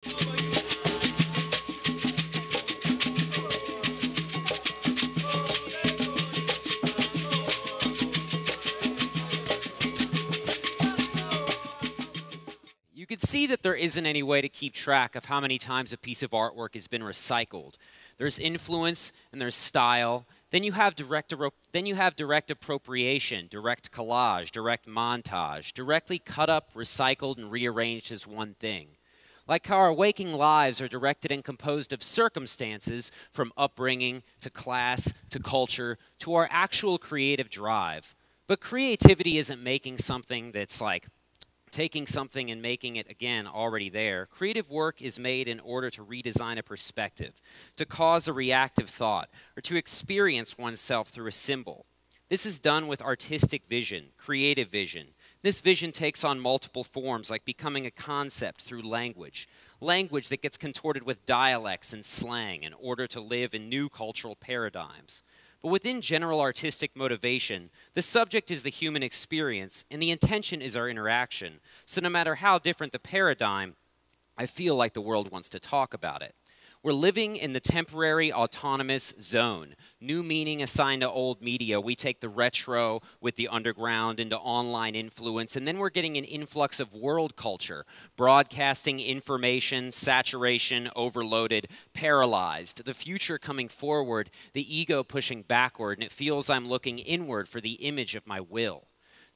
You can see that there isn't any way to keep track of how many times a piece of artwork has been recycled. There's influence and there's style. Then you have direct appropriation, direct collage, direct montage, directly cut up, recycled, and rearranged as one thing. Like how our waking lives are directed and composed of circumstances, from upbringing to class to culture to our actual creative drive. But creativity isn't making something that's like taking something and making it, again, already there. Creative work is made in order to redesign a perspective, to cause a reactive thought, or to experience oneself through a symbol. This is done with artistic vision, creative vision. This vision takes on multiple forms, like becoming a concept through language. Language that gets contorted with dialects and slang in order to live in new cultural paradigms. But within general artistic motivation, the subject is the human experience, and the intention is our interaction. So no matter how different the paradigm, I feel like the world wants to talk about it. We're living in the temporary autonomous zone. New meaning assigned to old media. We take the retro with the underground into online influence, and then we're getting an influx of world culture. Broadcasting information, saturation, overloaded, paralyzed. The future coming forward, the ego pushing backward, and it feels I'm looking inward for the image of my will.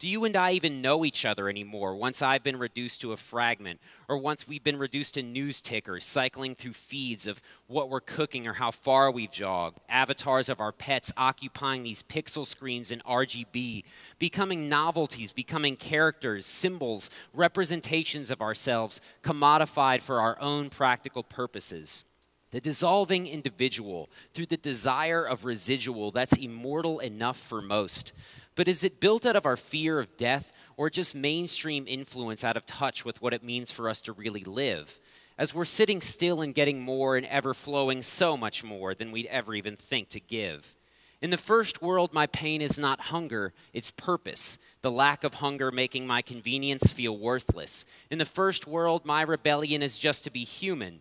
Do you and I even know each other anymore once I've been reduced to a fragment, or once we've been reduced to news tickers, cycling through feeds of what we're cooking or how far we've jogged, avatars of our pets occupying these pixel screens in RGB, becoming novelties, becoming characters, symbols, representations of ourselves, commodified for our own practical purposes? The dissolving individual through the desire of residual that's immortal enough for most. But is it built out of our fear of death, or just mainstream influence out of touch with what it means for us to really live? As we're sitting still and getting more and ever flowing so much more than we'd ever even think to give. In the first world, my pain is not hunger, it's purpose. The lack of hunger making my convenience feel worthless. In the first world, my rebellion is just to be human,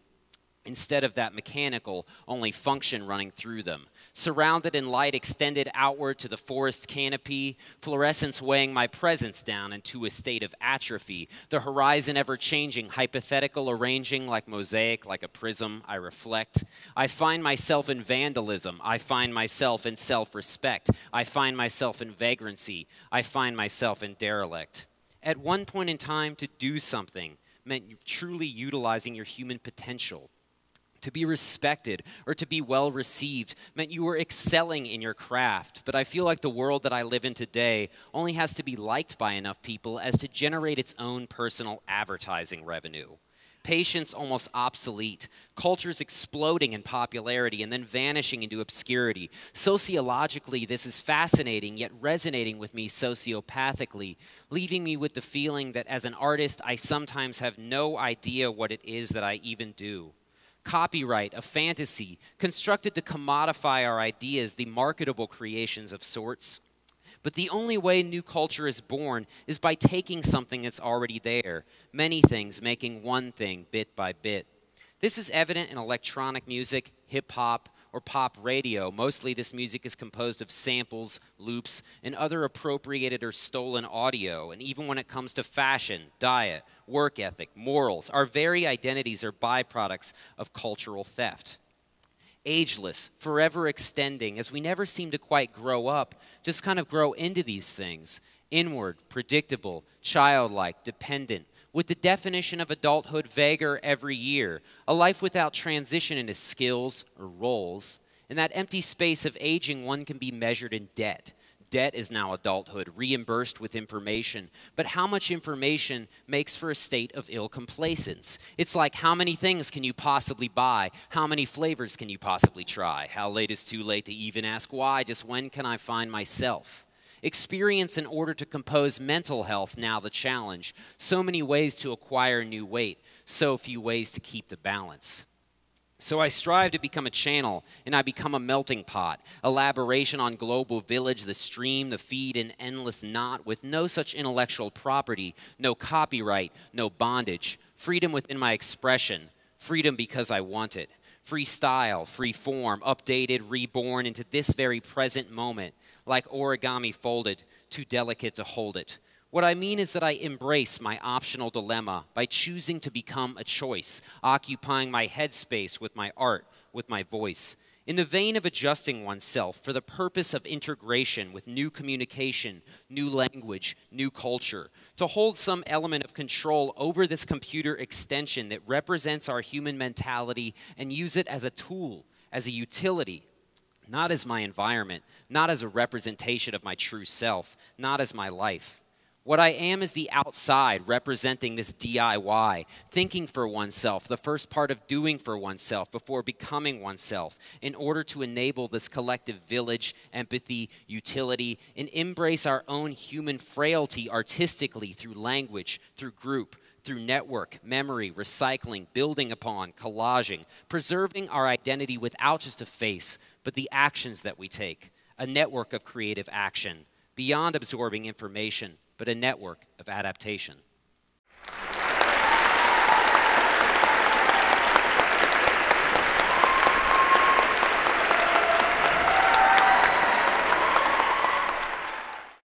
instead of that mechanical, only function running through them. Surrounded in light extended outward to the forest canopy, fluorescence weighing my presence down into a state of atrophy, the horizon ever-changing, hypothetical arranging like mosaic, like a prism, I reflect. I find myself in vandalism. I find myself in self-respect. I find myself in vagrancy. I find myself in derelict. At one point in time, to do something meant truly utilizing your human potential. To be respected or to be well received meant you were excelling in your craft. But I feel like the world that I live in today only has to be liked by enough people as to generate its own personal advertising revenue. Patience almost obsolete, cultures exploding in popularity and then vanishing into obscurity. Sociologically, this is fascinating, yet resonating with me sociopathically, leaving me with the feeling that as an artist, I sometimes have no idea what it is that I even do. Copyright, a fantasy, constructed to commodify our ideas, the marketable creations of sorts. But the only way new culture is born is by taking something that's already there, many things making one thing bit by bit. This is evident in electronic music, hip-hop, or pop radio. Mostly this music is composed of samples, loops, and other appropriated or stolen audio. And even when it comes to fashion, diet, work ethic, morals, our very identities are byproducts of cultural theft. Ageless, forever extending, as we never seem to quite grow up, just kind of grow into these things. Inward, predictable, childlike, dependent, with the definition of adulthood vaguer every year, a life without transition into skills or roles. In that empty space of aging, one can be measured in debt. Debt is now adulthood, reimbursed with information. But how much information makes for a state of ill complacence? It's like, how many things can you possibly buy? How many flavors can you possibly try? How late is too late to even ask why? Just when can I find myself? Experience in order to compose mental health, now the challenge. So many ways to acquire new weight, so few ways to keep the balance. So I strive to become a channel, and I become a melting pot. Elaboration on global village, the stream, the feed, an endless knot with no such intellectual property, no copyright, no bondage. Freedom within my expression. Freedom because I want it. Free style, free form, updated, reborn into this very present moment, like origami folded, too delicate to hold it. What I mean is that I embrace my optional dilemma by choosing to become a choice, occupying my headspace with my art, with my voice. In the vein of adjusting oneself for the purpose of integration with new communication, new language, new culture, to hold some element of control over this computer extension that represents our human mentality and use it as a tool, as a utility, not as my environment, not as a representation of my true self, not as my life. What I am is the outside representing this DIY, thinking for oneself, the first part of doing for oneself before becoming oneself, in order to enable this collective village, empathy, utility, and embrace our own human frailty artistically through language, through group, through network, memory, recycling, building upon, collaging, preserving our identity without just a face, but the actions that we take, a network of creative action, beyond absorbing information, but a network of adaptation.